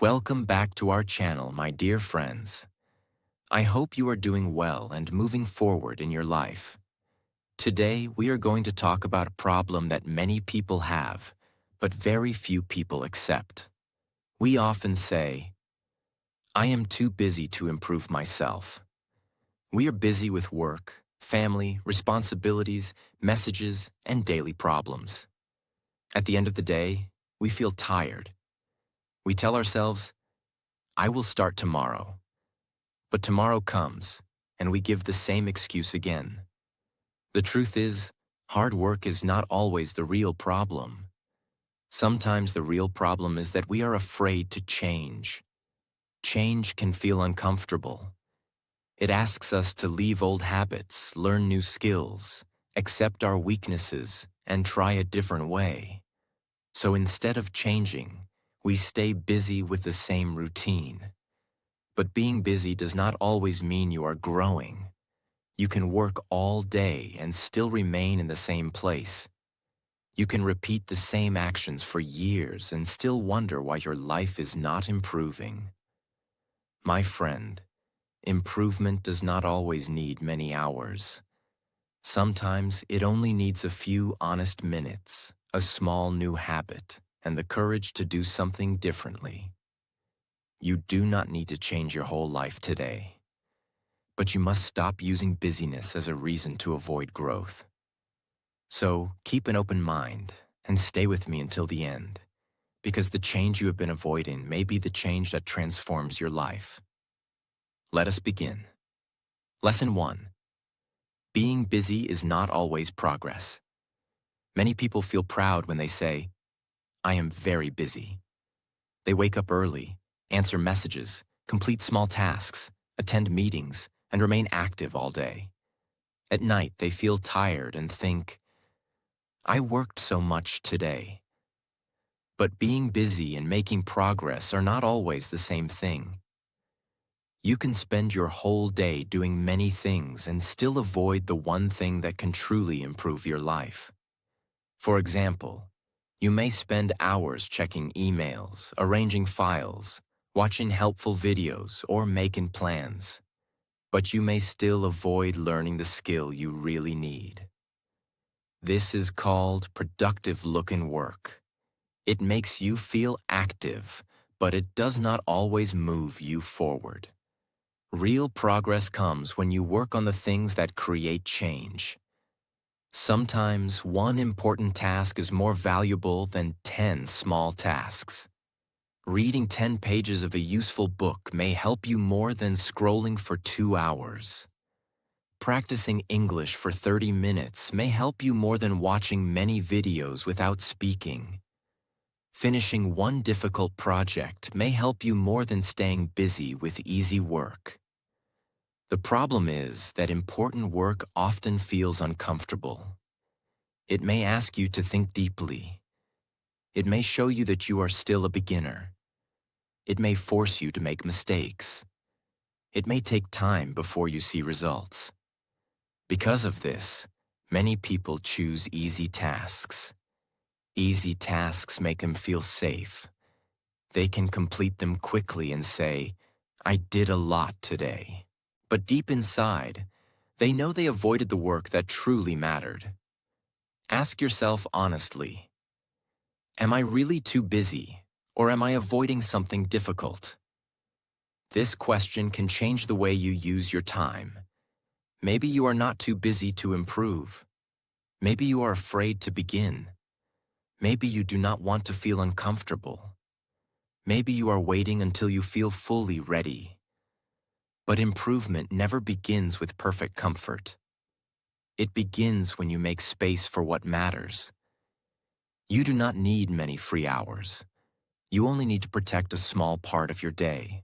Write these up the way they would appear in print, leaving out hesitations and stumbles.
Welcome back to our channel, my dear friends. I hope you are doing well and moving forward in your life. Today, we are going to talk about a problem that many people have, but very few people accept. We often say, I am too busy to improve myself. We are busy with work, family, responsibilities, messages, and daily problems. At the end of the day, we feel tired. We tell ourselves, I will start tomorrow. But tomorrow comes, and we give the same excuse again. The truth is, hard work is not always the real problem. Sometimes the real problem is that we are afraid to change. Change can feel uncomfortable. It asks us to leave old habits, learn new skills, accept our weaknesses, and try a different way. So instead of changing, we stay busy with the same routine. But being busy does not always mean you are growing. You can work all day and still remain in the same place. You can repeat the same actions for years and still wonder why your life is not improving. My friend, improvement does not always need many hours. Sometimes it only needs a few honest minutes, a small new habit, and the courage to do something differently. You do not need to change your whole life today, but you must stop using busyness as a reason to avoid growth. So keep an open mind and stay with me until the end, because the change you have been avoiding may be the change that transforms your life. Let us begin. Lesson 1. Being busy is not always progress. Many people feel proud when they say, I am very busy. They wake up early, answer messages, complete small tasks, attend meetings, and remain active all day. At night, they feel tired and think, I worked so much today. But being busy and making progress are not always the same thing. You can spend your whole day doing many things and still avoid the one thing that can truly improve your life. For example, you may spend hours checking emails, arranging files, watching helpful videos, or making plans. But you may still avoid learning the skill you really need. This is called productive-looking work. It makes you feel active, but it does not always move you forward. Real progress comes when you work on the things that create change. Sometimes one important task is more valuable than 10 small tasks. Reading 10 pages of a useful book may help you more than scrolling for 2 hours. Practicing English for 30 minutes may help you more than watching many videos without speaking. Finishing one difficult project may help you more than staying busy with easy work. The problem is that important work often feels uncomfortable. It may ask you to think deeply. It may show you that you are still a beginner. It may force you to make mistakes. It may take time before you see results. Because of this, many people choose easy tasks. Easy tasks make them feel safe. They can complete them quickly and say, I did a lot today. But deep inside, they know they avoided the work that truly mattered. Ask yourself honestly, am I really too busy, or am I avoiding something difficult? This question can change the way you use your time. Maybe you are not too busy to improve. Maybe you are afraid to begin. Maybe you do not want to feel uncomfortable. Maybe you are waiting until you feel fully ready. But improvement never begins with perfect comfort. It begins when you make space for what matters. You do not need many free hours. You only need to protect a small part of your day.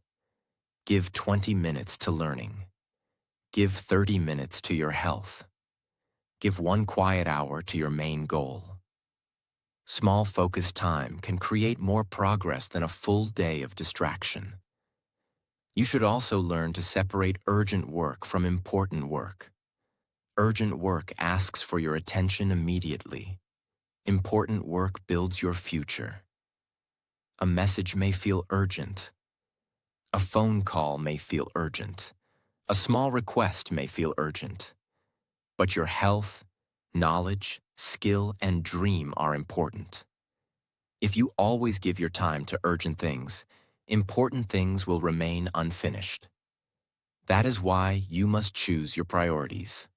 Give 20 minutes to learning. Give 30 minutes to your health. Give one quiet hour to your main goal. Small focused time can create more progress than a full day of distraction. You should also learn to separate urgent work from important work. Urgent work asks for your attention immediately. Important work builds your future. A message may feel urgent. A phone call may feel urgent. A small request may feel urgent. But your health, knowledge, skill, and dream are important. If you always give your time to urgent things, important things will remain unfinished. That is why you must choose your priorities.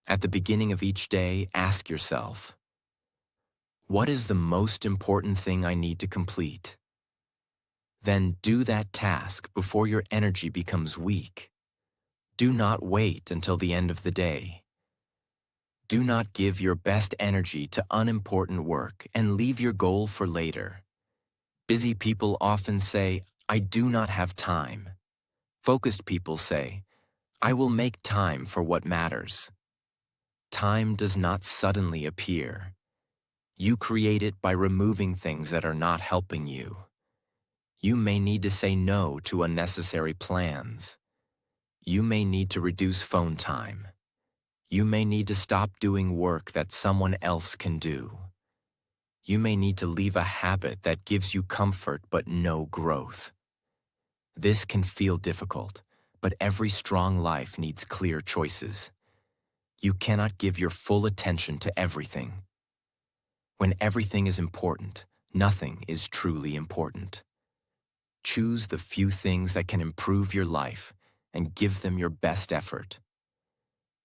At the beginning of each day, ask yourself, what is the most important thing I need to complete? Then do that task before your energy becomes weak. Do not wait until the end of the day. Do not give your best energy to unimportant work and leave your goal for later. Busy people often say, I do not have time. Focused people say, I will make time for what matters. Time does not suddenly appear. You create it by removing things that are not helping you. You may need to say no to unnecessary plans. You may need to reduce phone time. You may need to stop doing work that someone else can do. You may need to leave a habit that gives you comfort but no growth. This can feel difficult, but every strong life needs clear choices. You cannot give your full attention to everything. When everything is important, nothing is truly important. Choose the few things that can improve your life and give them your best effort.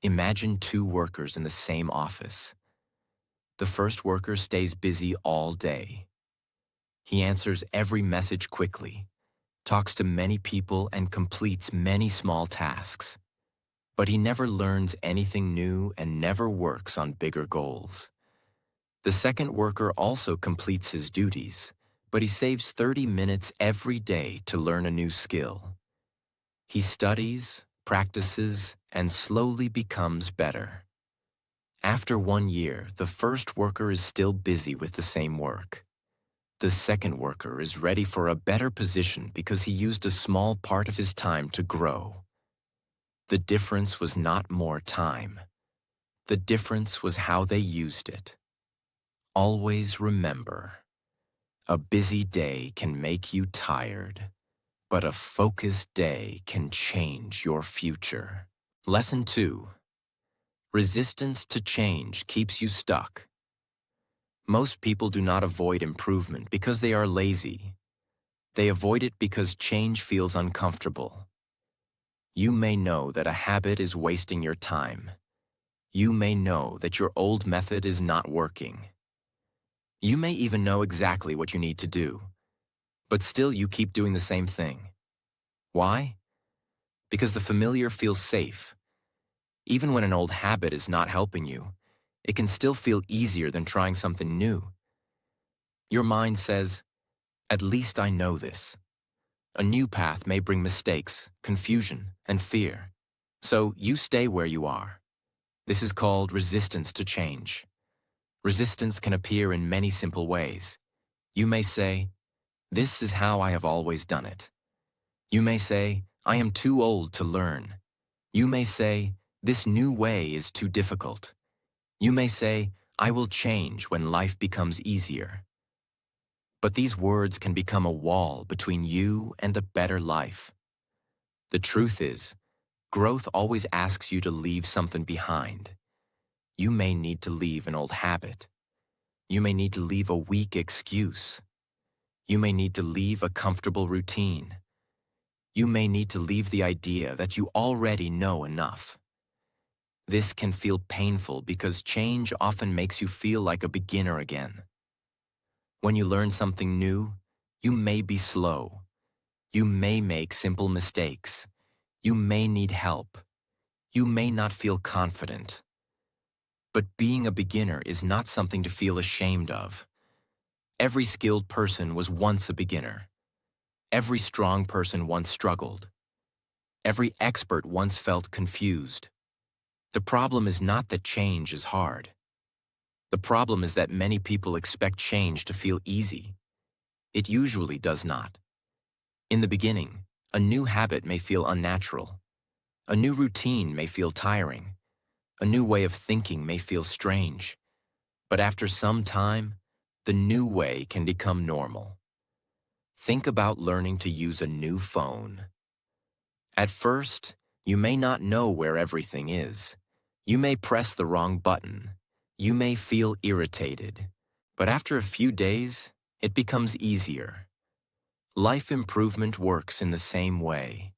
Imagine two workers in the same office. The first worker stays busy all day. He answers every message quickly, talks to many people, and completes many small tasks. But he never learns anything new and never works on bigger goals. The second worker also completes his duties, but he saves 30 minutes every day to learn a new skill. He studies, practices, and slowly becomes better. After 1 year, the first worker is still busy with the same work. The second worker is ready for a better position because he used a small part of his time to grow. The difference was not more time. The difference was how they used it. Always remember, a busy day can make you tired, but a focused day can change your future. Lesson 2. Resistance to change keeps you stuck. Most people do not avoid improvement because they are lazy. They avoid it because change feels uncomfortable. You may know that a habit is wasting your time. You may know that your old method is not working. You may even know exactly what you need to do, but still you keep doing the same thing. Why? Because the familiar feels safe. Even when an old habit is not helping you, it can still feel easier than trying something new. Your mind says, at least I know this. A new path may bring mistakes, confusion, and fear. So you stay where you are. This is called resistance to change. Resistance can appear in many simple ways. You may say, this is how I have always done it. You may say, I am too old to learn. You may say, this new way is too difficult. You may say, I will change when life becomes easier. But these words can become a wall between you and a better life. The truth is, growth always asks you to leave something behind. You may need to leave an old habit. You may need to leave a weak excuse. You may need to leave a comfortable routine. You may need to leave the idea that you already know enough. This can feel painful because change often makes you feel like a beginner again. When you learn something new, you may be slow. You may make simple mistakes. You may need help. You may not feel confident. But being a beginner is not something to feel ashamed of. Every skilled person was once a beginner. Every strong person once struggled. Every expert once felt confused. The problem is not that change is hard. The problem is that many people expect change to feel easy. It usually does not. In the beginning, a new habit may feel unnatural. A new routine may feel tiring. A new way of thinking may feel strange. But after some time, the new way can become normal. Think about learning to use a new phone. At first, you may not know where everything is. You may press the wrong button. You may feel irritated. But after a few days, it becomes easier. Life improvement works in the same way.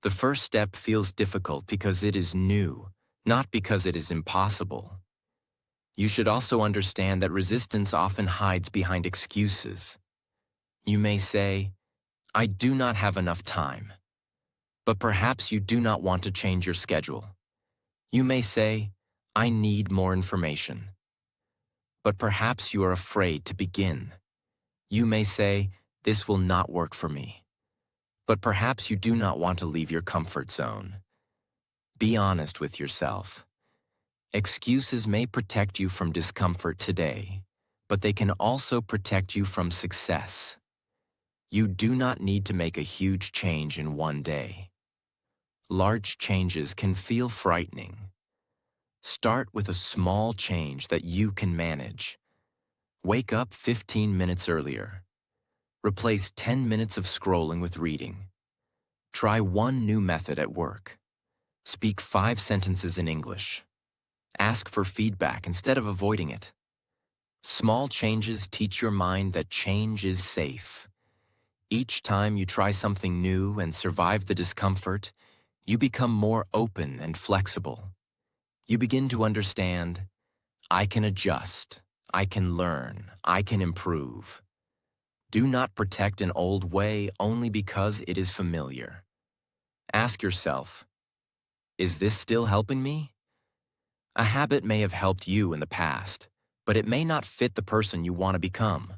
The first step feels difficult because it is new, not because it is impossible. You should also understand that resistance often hides behind excuses. You may say, "I do not have enough time." But perhaps you do not want to change your schedule. You may say, "I need more information." But perhaps you are afraid to begin. You may say, "This will not work for me." But perhaps you do not want to leave your comfort zone. Be honest with yourself. Excuses may protect you from discomfort today, but they can also protect you from success. You do not need to make a huge change in one day. Large changes can feel frightening. Start with a small change that you can manage. Wake up 15 minutes earlier. Replace 10 minutes of scrolling with reading. Try one new method at work. Speak 5 sentences in English. Ask for feedback instead of avoiding it. Small changes teach your mind that change is safe. Each time you try something new and survive the discomfort, you become more open and flexible. You begin to understand, I can adjust, I can learn, I can improve. Do not protect an old way only because it is familiar. Ask yourself, is this still helping me? A habit may have helped you in the past, but it may not fit the person you want to become.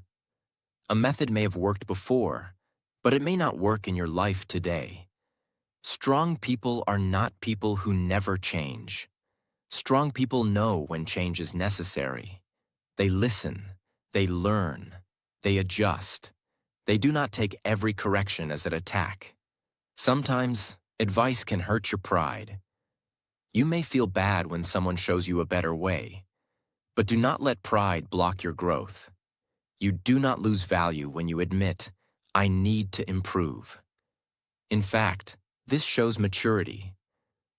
A method may have worked before, but it may not work in your life today. Strong people are not people who never change. Strong people know when change is necessary. They listen, they learn, they adjust. They do not take every correction as an attack. Sometimes, advice can hurt your pride. You may feel bad when someone shows you a better way, but do not let pride block your growth. You do not lose value when you admit, I need to improve. In fact, this shows maturity.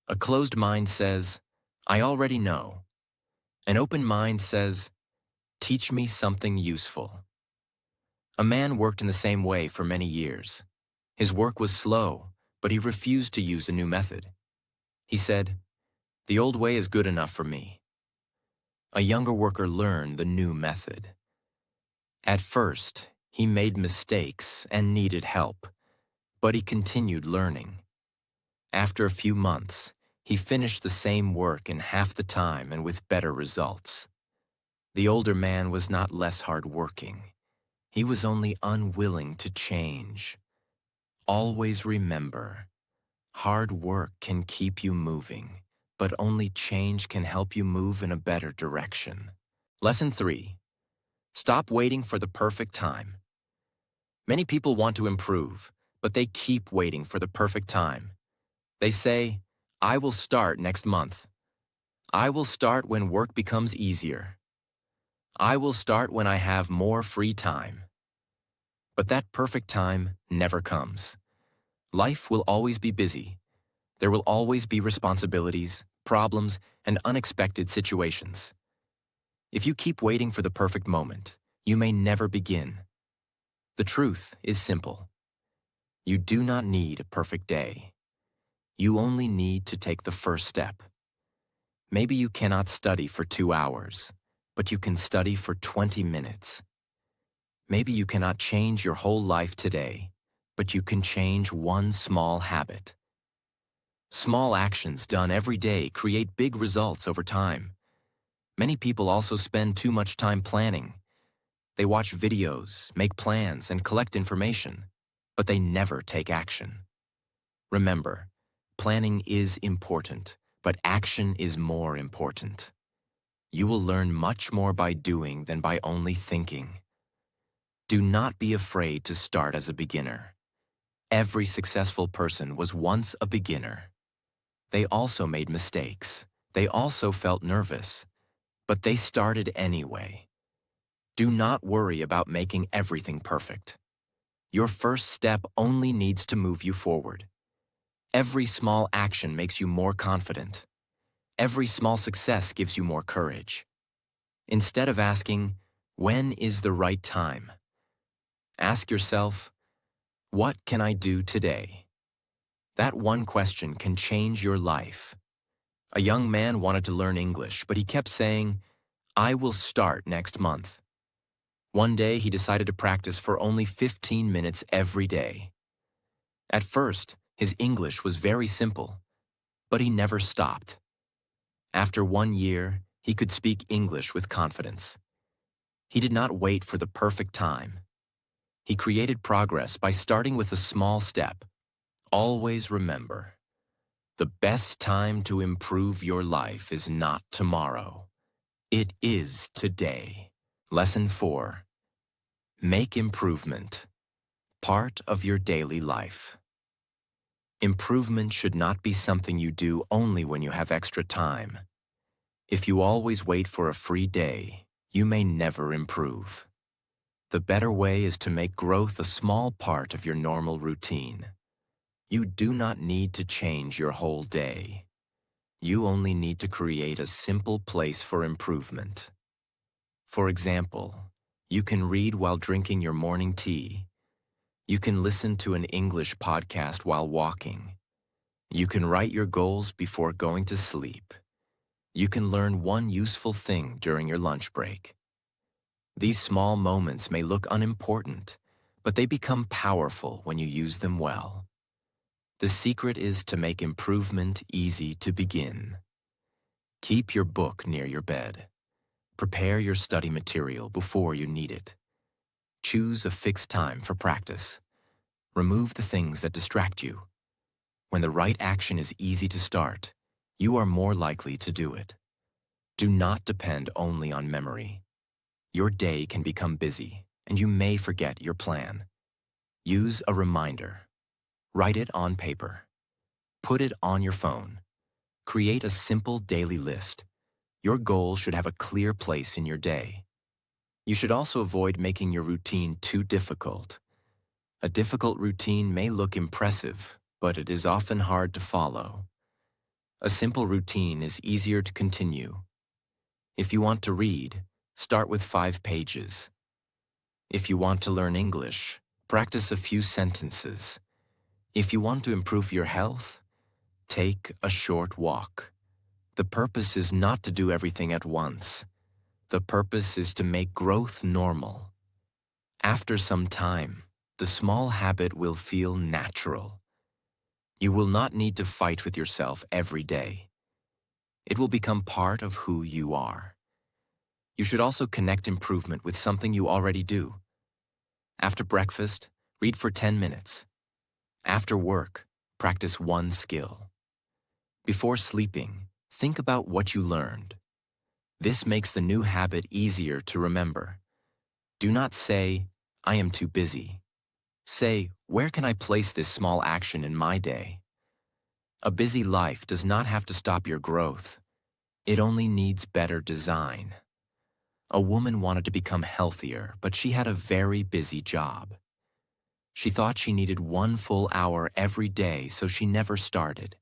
A closed mind says, I already know. An open mind says, teach me something useful. A man worked in the same way for many years. His work was slow, but he refused to use a new method. He said, the old way is good enough for me. A younger worker learned the new method. At first, he made mistakes and needed help, but he continued learning. After a few months, he finished the same work in half the time and with better results. The older man was not less hardworking. He was only unwilling to change. Always remember, hard work can keep you moving, but only change can help you move in a better direction. Lesson 3. Stop waiting for the perfect time. Many people want to improve, but they keep waiting for the perfect time. They say, I will start next month. I will start when work becomes easier. I will start when I have more free time. But that perfect time never comes. Life will always be busy. There will always be responsibilities, problems, and unexpected situations. If you keep waiting for the perfect moment, you may never begin. The truth is simple. You do not need a perfect day. You only need to take the first step. Maybe you cannot study for 2 hours, but you can study for 20 minutes. Maybe you cannot change your whole life today, but you can change one small habit. Small actions done every day create big results over time. Many people also spend too much time planning. They watch videos, make plans, and collect information, but they never take action. Remember, planning is important, but action is more important. You will learn much more by doing than by only thinking. Do not be afraid to start as a beginner. Every successful person was once a beginner. They also made mistakes. They also felt nervous, but they started anyway. Do not worry about making everything perfect. Your first step only needs to move you forward. Every small action makes you more confident. Every small success gives you more courage. Instead of asking, "When is the right time?" ask yourself, "What can I do today?" That one question can change your life. A young man wanted to learn English, but he kept saying, "I will start next month." One day, he decided to practice for only 15 minutes every day. At first, his English was very simple, but he never stopped. After 1 year, he could speak English with confidence. He did not wait for the perfect time. He created progress by starting with a small step. Always remember, the best time to improve your life is not tomorrow. It is today. Lesson 4. Make improvement part of your daily life. Improvement should not be something you do only when you have extra time. If you always wait for a free day, you may never improve. The better way is to make growth a small part of your normal routine. You do not need to change your whole day. You only need to create a simple place for improvement. For example, you can read while drinking your morning tea. You can listen to an English podcast while walking. You can write your goals before going to sleep. You can learn one useful thing during your lunch break. These small moments may look unimportant, but they become powerful when you use them well. The secret is to make improvement easy to begin. Keep your book near your bed. Prepare your study material before you need it. Choose a fixed time for practice. Remove the things that distract you. When the right action is easy to start, you are more likely to do it. Do not depend only on memory. Your day can become busy, and you may forget your plan. Use a reminder. Write it on paper. Put it on your phone. Create a simple daily list. Your goal should have a clear place in your day. You should also avoid making your routine too difficult. A difficult routine may look impressive, but it is often hard to follow. A simple routine is easier to continue. If you want to read, start with 5 pages. If you want to learn English, practice a few sentences. If you want to improve your health, take a short walk. The purpose is not to do everything at once. The purpose is to make growth normal. After some time, the small habit will feel natural. You will not need to fight with yourself every day. It will become part of who you are. You should also connect improvement with something you already do. After breakfast, read for 10 minutes. After work, practice one skill. Before sleeping, think about what you learned. This makes the new habit easier to remember. Do not say, "I am too busy." Say, "Where can I place this small action in my day?" A busy life does not have to stop your growth. It only needs better design. A woman wanted to become healthier, but she had a very busy job. She thought she needed 1 full hour every day, so she never started.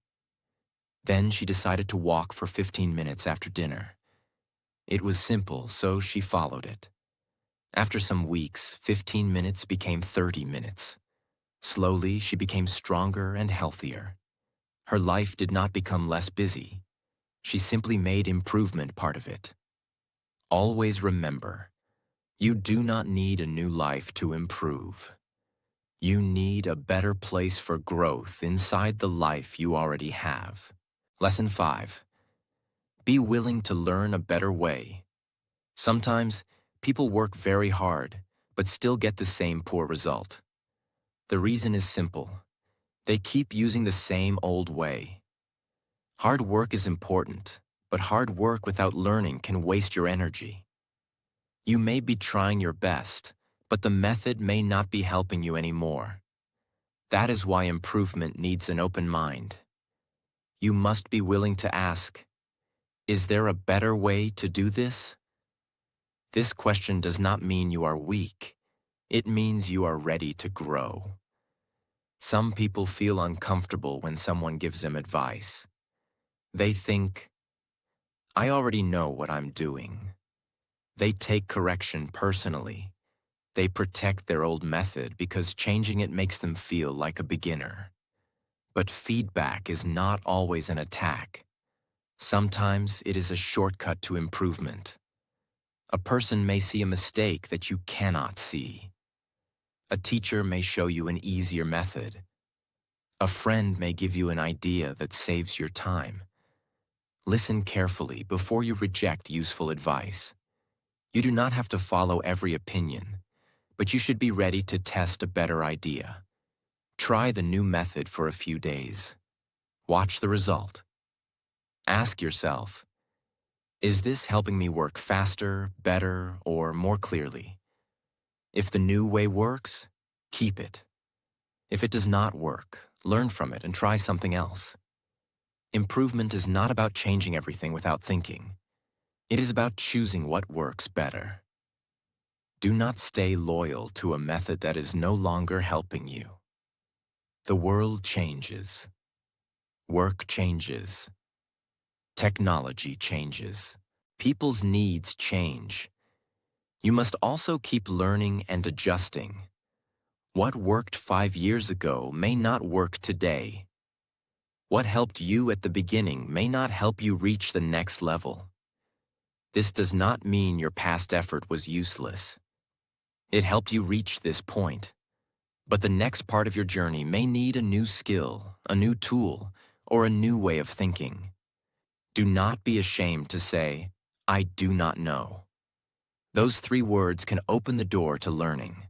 Then she decided to walk for 15 minutes after dinner. It was simple, so she followed it. After some weeks, 15 minutes became 30 minutes. Slowly, she became stronger and healthier. Her life did not become less busy. She simply made improvement part of it. Always remember, you do not need a new life to improve. You need a better place for growth inside the life you already have. Lesson 5. Be willing to learn a better way. Sometimes, people work very hard, but still get the same poor result. The reason is simple. They keep using the same old way. Hard work is important, but hard work without learning can waste your energy. You may be trying your best, but the method may not be helping you anymore. That is why improvement needs an open mind. You must be willing to ask, is there a better way to do this? This question does not mean you are weak. It means you are ready to grow. Some people feel uncomfortable when someone gives them advice. They think, I already know what I'm doing. They take correction personally. They protect their old method because changing it makes them feel like a beginner. But feedback is not always an attack. Sometimes it is a shortcut to improvement. A person may see a mistake that you cannot see. A teacher may show you an easier method. A friend may give you an idea that saves your time. Listen carefully before you reject useful advice. You do not have to follow every opinion, but you should be ready to test a better idea. Try the new method for a few days. Watch the result. Ask yourself, is this helping me work faster, better, or more clearly? If the new way works, keep it. If it does not work, learn from it and try something else. Improvement is not about changing everything without thinking. It is about choosing what works better. Do not stay loyal to a method that is no longer helping you. The world changes. Work changes. Technology changes. People's needs change. You must also keep learning and adjusting. What worked 5 years ago may not work today. What helped you at the beginning may not help you reach the next level. This does not mean your past effort was useless. It helped you reach this point. But the next part of your journey may need a new skill, a new tool, or a new way of thinking. Do not be ashamed to say, I do not know. Those 3 words can open the door to learning.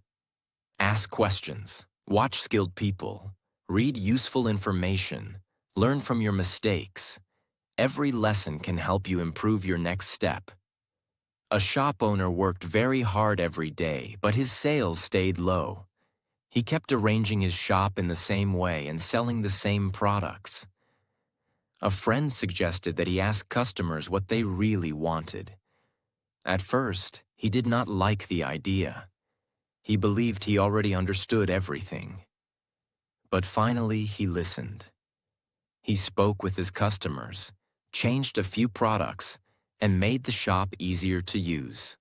Ask questions, watch skilled people, read useful information, learn from your mistakes. Every lesson can help you improve your next step. A shop owner worked very hard every day, but his sales stayed low. He kept arranging his shop in the same way and selling the same products. A friend suggested that he ask customers what they really wanted. At first, he did not like the idea. He believed he already understood everything. But finally, he listened. He spoke with his customers, changed a few products, and made the shop easier to use.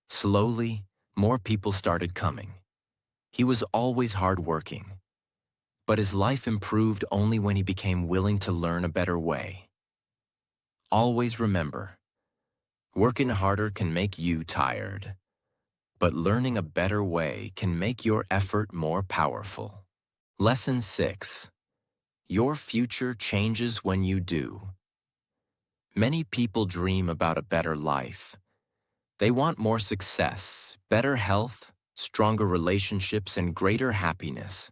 Slowly, more people started coming. He was always hardworking. But his life improved only when he became willing to learn a better way. Always remember, working harder can make you tired, but learning a better way can make your effort more powerful. Lesson 6. Your future changes when you do. Many people dream about a better life. They want more success, better health, stronger relationships, and greater happiness.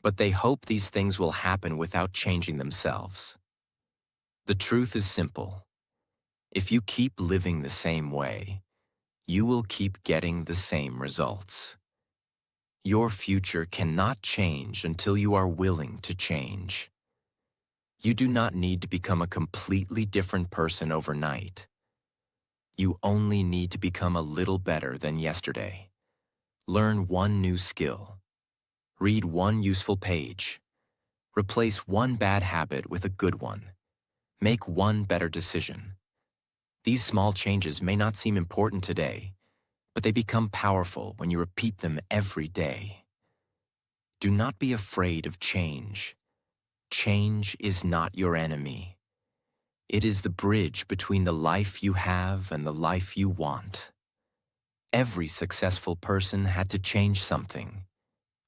But they hope these things will happen without changing themselves. The truth is simple. If you keep living the same way, you will keep getting the same results. Your future cannot change until you are willing to change. You do not need to become a completely different person overnight. You only need to become a little better than yesterday. Learn one new skill. Read one useful page. Replace one bad habit with a good one. Make one better decision. These small changes may not seem important today, but they become powerful when you repeat them every day. Do not be afraid of change. Change is not your enemy. It is the bridge between the life you have and the life you want. Every successful person had to change something.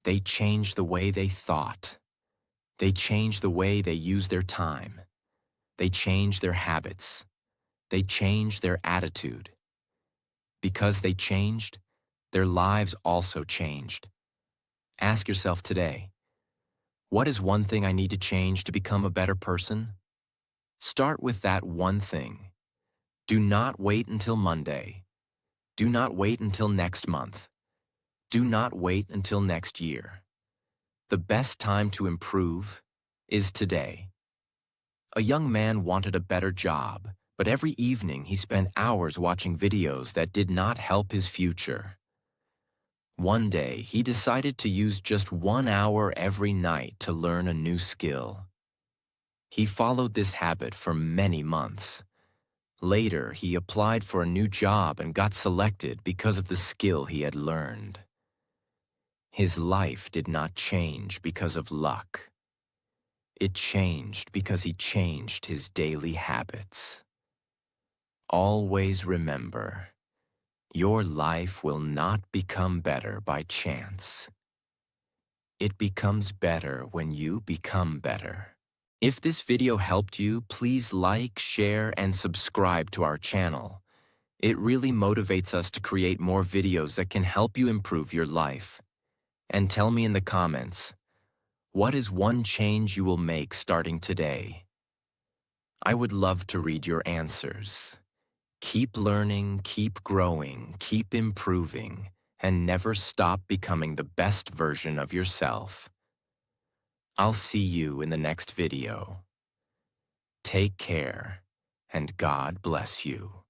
They changed the way they thought. They changed the way they used their time. They changed their habits. They changed their attitude. Because they changed, their lives also changed. Ask yourself today, what is one thing I need to change to become a better person? Start with that one thing. Do not wait until Monday. Do not wait until next month. Do not wait until next year. The best time to improve is today. A young man wanted a better job, but every evening he spent hours watching videos that did not help his future. One day, he decided to use just 1 hour every night to learn a new skill. He followed this habit for many months. Later, he applied for a new job and got selected because of the skill he had learned. His life did not change because of luck. It changed because he changed his daily habits. Always remember, your life will not become better by chance. It becomes better when you become better. If this video helped you, please like, share, and subscribe to our channel. It really motivates us to create more videos that can help you improve your life. And tell me in the comments, what is one change you will make starting today? I would love to read your answers. Keep learning, keep growing, keep improving, and never stop becoming the best version of yourself. I'll see you in the next video. Take care, and God bless you.